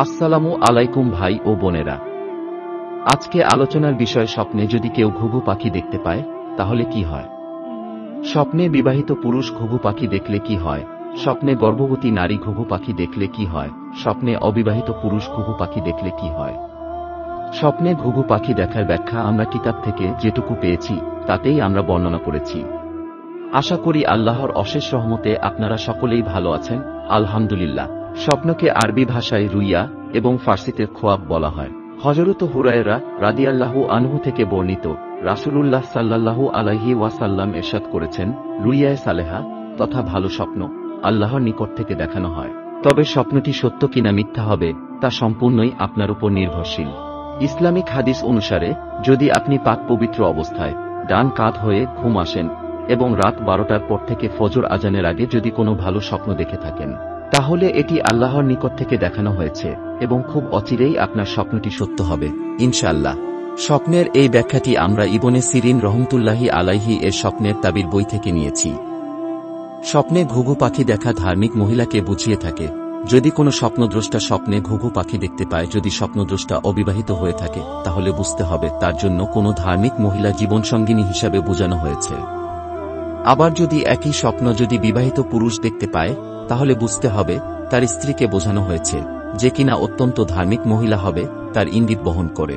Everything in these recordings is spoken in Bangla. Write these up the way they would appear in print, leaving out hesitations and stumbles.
আসসালামু আলাইকুম ভাই ও বোনেরা। আজকে আলোচনার বিষয় স্বপ্নে যদি কেউ ঘুঘু পাখি দেখতে পায় তাহলে কি হয়। স্বপ্নে বিবাহিত পুরুষ ঘুঘু পাখি দেখলে কি হয়, স্বপ্নে গর্ভবতী নারী ঘুঘু পাখি দেখলে কি হয়, স্বপ্নে অবিবাহিত পুরুষ ঘুঘু পাখি দেখলে কি হয়। স্বপ্নে ঘুঘু পাখি দেখার ব্যাখ্যা আমরা কিতাব থেকে যেটুকু পেয়েছি তাতেই আমরা বর্ণনা করেছি। আশা করি আল্লাহর অশেষ রহমতে আপনারা সকলেই ভালো আছেন, আলহামদুলিল্লাহ। স্বপ্নকে আরবি ভাষায় রুইয়া এবং ফার্সিতে খোয়াব বলা হয়। হযরত হুরায়রা রাদিয়াল্লাহু আনহু থেকে বর্ণিত, রাসূলুল্লাহ সাল্লাল্লাহু আলাইহি ওয়াসাল্লাম ইরশাদ করেছেন, রুইয়ায়ে সালেহা তথা ভালো স্বপ্ন আল্লাহর নিকট থেকে দেখানো হয়। তবে স্বপ্নটি সত্য কিনা মিথ্যা হবে তা সম্পূর্ণই আপনার উপর নির্ভরশীল। ইসলামিক হাদিস অনুসারে যদি আপনি পাক পবিত্র অবস্থায় ডান কাঁধ হয়ে ঘুম আসেন এবং রাত 12টার পর থেকে ফজর আজানের আগে যদি কোনো ভালো স্বপ্ন দেখে থাকেন তাহলে এটি আল্লাহর নিকট থেকে দেখানো হয়েছে এবং খুব অচিরেই আপনার স্বপ্নটি সত্য হবে ইনশাআল্লাহ। স্বপ্নের এই ব্যাখ্যাটি আমরা ইবনে সিরিন রহমতুল্লাহি আলাইহি এর স্বপ্নের তাবির বই থেকে নিয়েছি। স্বপ্নে ঘুঘু পাখি দেখা ধার্মিক মহিলাকে বুঝিয়ে থাকে। যদি কোনো স্বপ্নদ্রষ্টা স্বপ্নে ঘুঘু পাখি দেখতে পায়, যদি স্বপ্নদ্রষ্টা অবিবাহিত হয়ে থাকে তাহলে বুঝতে হবে তার জন্য কোনো ধার্মিক মহিলা জীবনসঙ্গিনী হিসাবে বোঝানো হয়েছে। আবার যদি একই স্বপ্ন যদি বিবাহিত পুরুষ দেখতে পায় তাহলে বুঝতে হবে তার স্ত্রীকে বোঝানো হয়েছে, যে কিনা অত্যন্ত ধার্মিক মহিলা হবে, তার ইঙ্গিত বহন করে।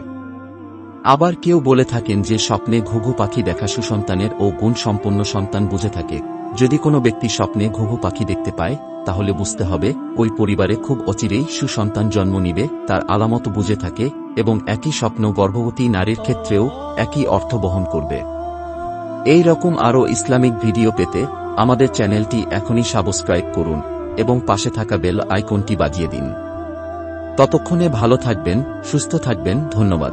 আবার কেউ বলে থাকেন যে স্বপ্নে ঘুঘু পাখি দেখা সুসন্তানের ও গুণ সম্পন্ন সন্তান বুঝে থাকে। যদি কোনো ব্যক্তি স্বপ্নে ঘুঘু পাখি দেখতে পায় তাহলে বুঝতে হবে ওই পরিবারে খুব অচিরেই সুসন্তান জন্ম নিবে, তার আলামত বুঝে থাকে এবং একই স্বপ্ন গর্ভবতী নারীর ক্ষেত্রেও একই অর্থ বহন করবে। এই রকম আরও ইসলামিক ভিডিও পেতে আমাদের চ্যানেলটি এখনই সাবস্ক্রাইব করুন এবং পাশে থাকা বেল আইকনটি বাজিয়ে দিন। ততক্ষণে ভালো থাকবেন, সুস্থ থাকবেন, ধন্যবাদ।